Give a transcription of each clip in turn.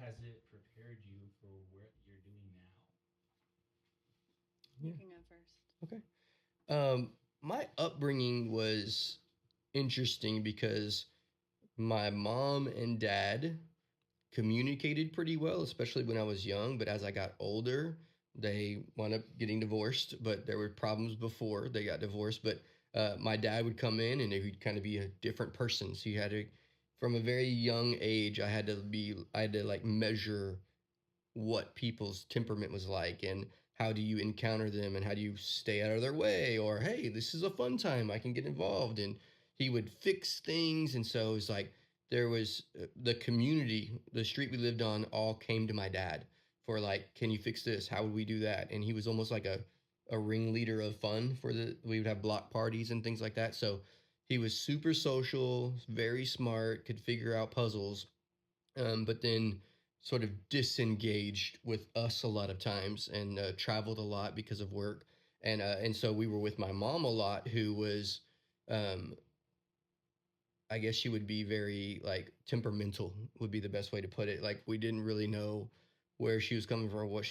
has it prepared you for what you're doing now? You can go first. Okay. My upbringing was interesting because my mom and dad communicated pretty well, especially when I was young. But as I got older, they wound up getting divorced. But there were problems before they got divorced. But my dad would come in and he would kind of be a different person. So you had to, from a very young age, I had to like measure what people's temperament was like and how do you encounter them and how do you stay out of their way, or hey, this is a fun time, I can get involved. And he would fix things. And so it was like there was the community, the street we lived on, all came to my dad for like, can you fix this, how would we do that? And he was almost like a ringleader of fun for the, we would have block parties and things like that. So he was super social, very smart, could figure out puzzles, but then sort of disengaged with us a lot of times and traveled a lot because of work. And so we were with my mom a lot, who was, um, I guess she would be very like temperamental would be the best way to put it. Like we didn't really know where she was coming from, what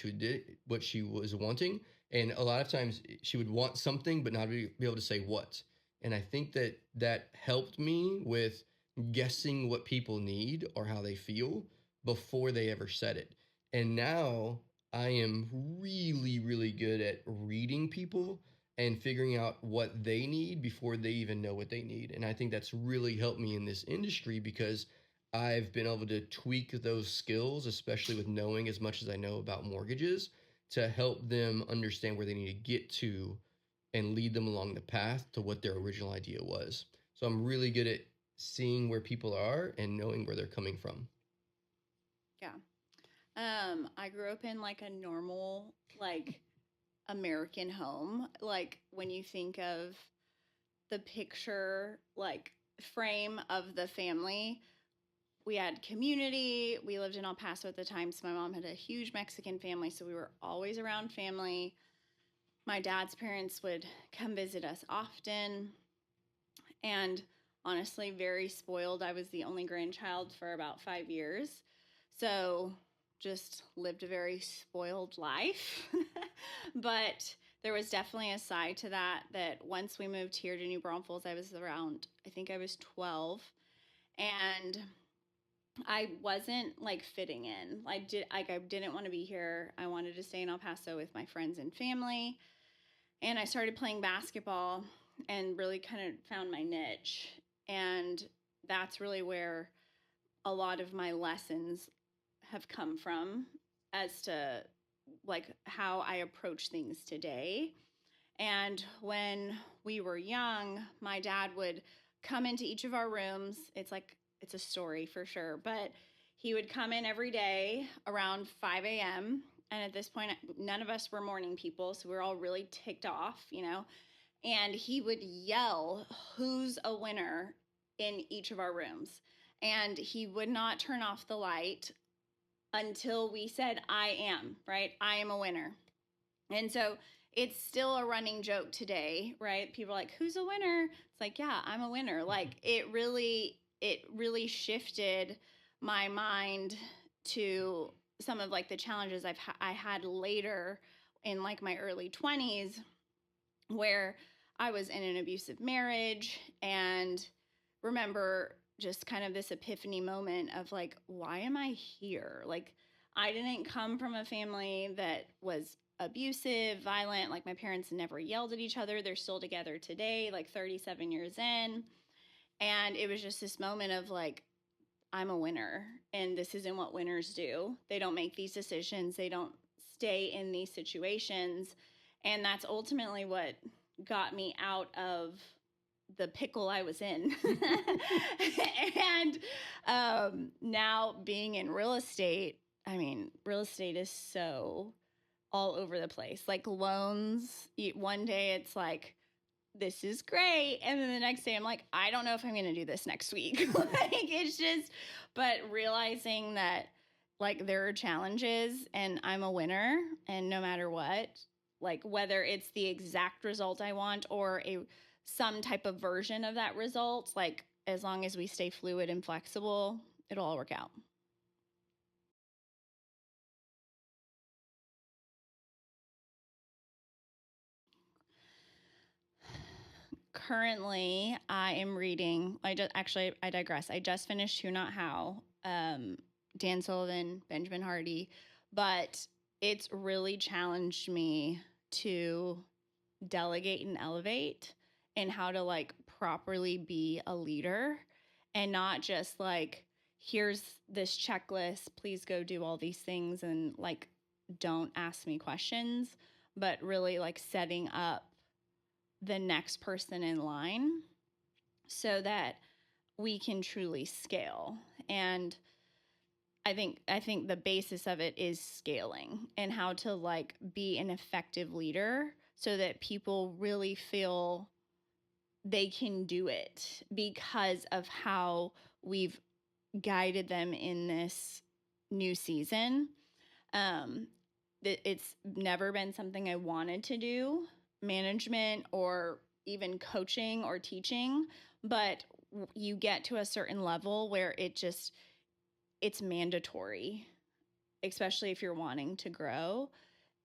she was wanting, and a lot of times she would want something but not be able to say what. And I think that that helped me with guessing what people need or how they feel before they ever said it. And now I am really, really good at reading people and figuring out what they need before they even know what they need. And I think that's really helped me in this industry because I've been able to tweak those skills, especially with knowing as much as I know about mortgages, to help them understand where they need to get to and lead them along the path to what their original idea was. So I'm really good at seeing where people are and knowing where they're coming from. Yeah. I grew up in like a normal, like American home. Like when you think of the picture, like frame of the family, we had community. We lived in El Paso at the time, so my mom had a huge Mexican family, so we were always around family. My dad's parents would come visit us often, and honestly, very spoiled. I was the only grandchild for about 5 years, so just lived a very spoiled life. But there was definitely a side to that, that once we moved here to New Braunfels, I was around, I think I was 12, and I wasn't like fitting in. I didn't want to be here. I wanted to stay in El Paso with my friends and family. And I started playing basketball and really kind of found my niche. And that's really where a lot of my lessons have come from as to like how I approach things today. And when we were young, my dad would come into each of our rooms. It's a story for sure, but he would come in every day around 5 a.m. And at this point, none of us were morning people, so we were all really ticked off, you know. And he would yell, "Who's a winner?" in each of our rooms. And he would not turn off the light until we said, "I am," right? "I am a winner." And so it's still a running joke today, right? People are like, "Who's a winner?" It's like, "Yeah, I'm a winner." Like it really shifted my mind to some of like the challenges I had later in like my early 20s, where I was in an abusive marriage, and remember just kind of this epiphany moment of like, why am I here? Like, I didn't come from a family that was abusive, violent. Like, my parents never yelled at each other. They're still together today, like 37 years in. And it was just this moment of like, I'm a winner, and this isn't what winners do. They don't make these decisions, they don't stay in these situations. And that's ultimately what got me out of the pickle I was in. And now being in real estate, I mean, real estate is so all over the place. Like loans, one day it's like, this is great. And then the next day I'm like, I don't know if I'm going to do this next week. Like it's just, but realizing that like there are challenges and I'm a winner, and no matter what, like whether it's the exact result I want or some type of version of that result, like as long as we stay fluid and flexible, it'll all work out. Currently, I am reading. I digress. I just finished Who Not How, Dan Sullivan, Benjamin Hardy, but it's really challenged me to delegate and elevate and how to like properly be a leader and not just like, here's this checklist, please go do all these things and like don't ask me questions, but really like setting up the next person in line so that we can truly scale. And I think the basis of it is scaling and how to like be an effective leader so that people really feel they can do it because of how we've guided them in this new season. It's never been something I wanted to do, management or even coaching or teaching, but you get to a certain level where it's mandatory, especially if you're wanting to grow.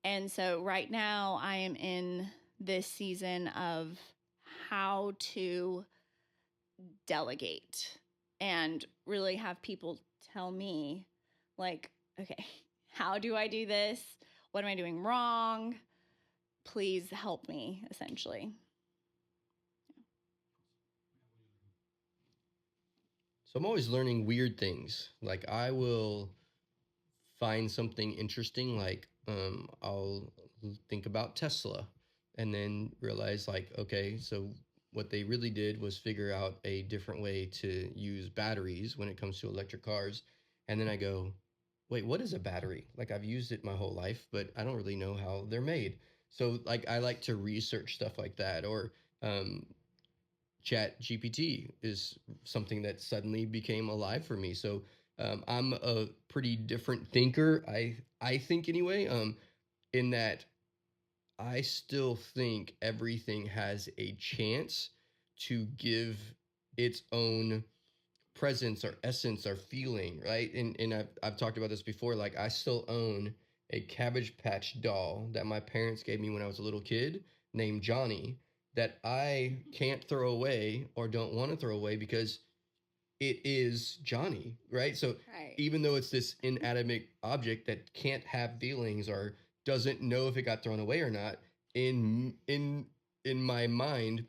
And so right now I am in this season of how to delegate and really have people tell me, like, okay, how do I do this? What am I doing wrong? Please help me, essentially. So I'm always learning weird things. Like I will find something interesting, like I'll think about Tesla and then realize like, okay, so what they really did was figure out a different way to use batteries when it comes to electric cars. And then I go, wait, what is a battery? Like I've used it my whole life, but I don't really know how they're made. So like I like to research stuff like that. Or um, Chat GPT is something that suddenly became alive for me. So I'm a pretty different thinker. I think anyway. In that I still think everything has a chance to give its own presence or essence or feeling, right? And I've talked about this before. Like I still own a Cabbage Patch doll that my parents gave me when I was a little kid named Johnny that I can't throw away or don't want to throw away because it is Johnny, right? So Right. even though it's this inanimate object that can't have feelings or doesn't know if it got thrown away or not, in my mind,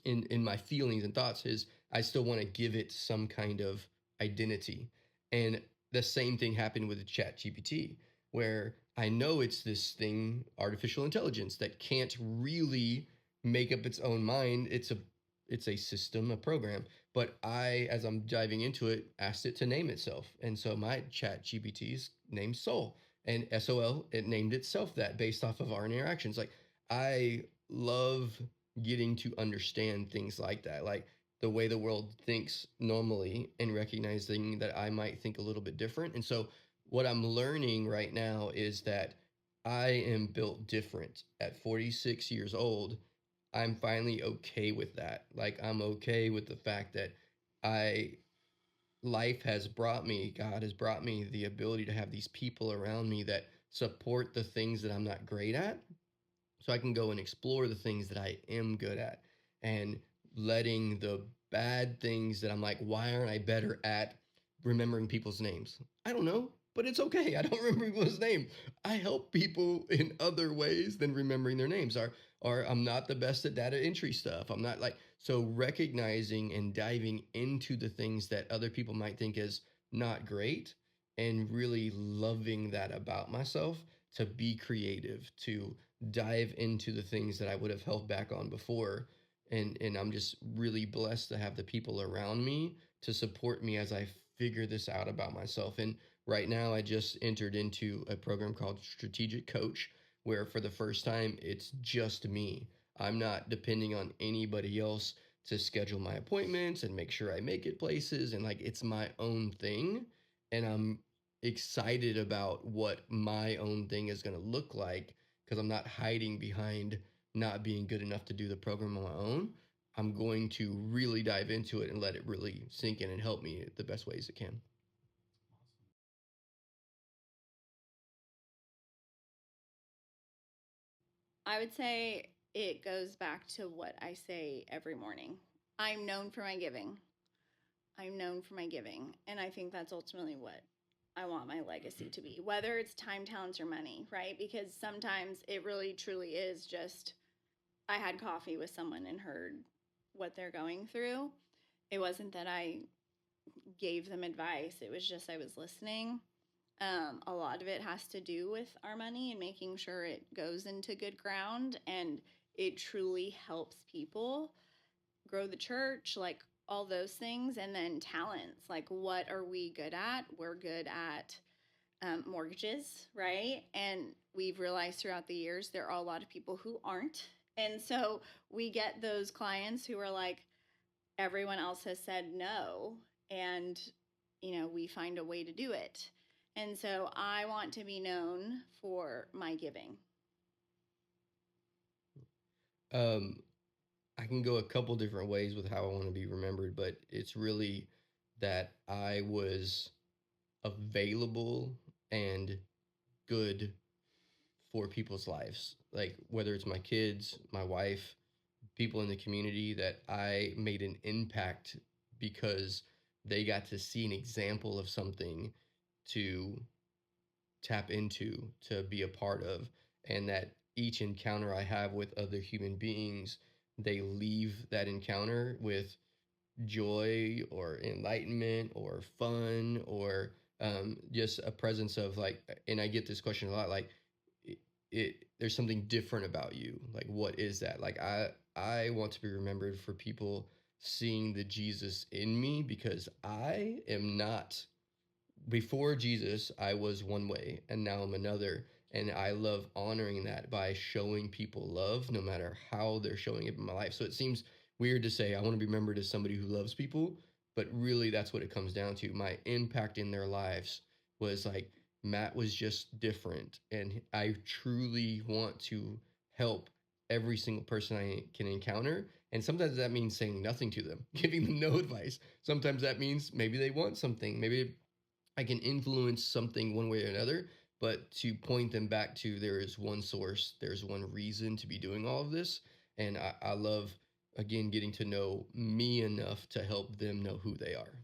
in my feelings and thoughts is I still want to give it some kind of identity. And the same thing happened with the Chat GPT, where I know it's this thing, artificial intelligence, that can't really make up its own mind. It's a system, a program. But I, as I'm diving into it, asked it to name itself. And so my Chat GPT's named Soul. And SOL, it named itself that based off of our interactions. Like I love getting to understand things like that, like the way the world thinks normally, and recognizing that I might think a little bit different. And so, what I'm learning right now is that I am built different. At 46 years old, I'm finally okay with that. Like, I'm okay with the fact that I life has brought me, God has brought me the ability to have these people around me that support the things that I'm not great at, so I can go and explore the things that I am good at, and letting the bad things that I'm like, why aren't I better at remembering people's names? I don't know, but it's okay. I don't remember people's name. I help people in other ways than remembering their names. Or I'm not the best at data entry stuff. I'm not like, so recognizing and diving into the things that other people might think is not great and really loving that about myself, to be creative, to dive into the things that I would have held back on before. And I'm just really blessed to have the people around me to support me as I figure this out about myself. And right now I just entered into a program called Strategic Coach, where for the first time it's just me. I'm not depending on anybody else to schedule my appointments and make sure I make it places, and like it's my own thing. And I'm excited about what my own thing is going to look like, because I'm not hiding behind not being good enough to do the program on my own. I'm going to really dive into it and let it really sink in and help me the best ways it can. I would say it goes back to what I say every morning. I'm known for my giving. I'm known for my giving. And I think that's ultimately what I want my legacy to be, whether it's time, talents, or money, right? Because sometimes it really truly is just I had coffee with someone and heard what they're going through. It wasn't that I gave them advice, it was just I was listening. A lot of it has to do with our money and making sure it goes into good ground and it truly helps people grow the church, like all those things. And then talents, like what are we good at? We're good at mortgages, right? And we've realized throughout the years there are a lot of people who aren't. And so we get those clients who are like, everyone else has said no. And, we find a way to do it. And so I want to be known for my giving. I can go a couple different ways with how I want to be remembered, but it's really that I was available and good for people's lives. Like whether it's my kids, my wife, people in the community, that I made an impact because they got to see an example of something to tap into, to be a part of, and that each encounter I have with other human beings, they leave that encounter with joy or enlightenment or fun or just a presence of like, and I get this question a lot, like there's something different about you. Like, what is that? Like, I want to be remembered for people seeing the Jesus in me because I am not, before Jesus, I was one way and now I'm another. And I love honoring that by showing people love no matter how they're showing it in my life. So it seems weird to say I want to be remembered as somebody who loves people, but really that's what it comes down to. My impact in their lives was like Matt was just different. And I truly want to help every single person I can encounter. And sometimes that means saying nothing to them, giving them no advice. Sometimes that means maybe they want something. Maybe I can influence something one way or another, but to point them back to there is one source, there's one reason to be doing all of this. And I love, again, getting to know me enough to help them know who they are.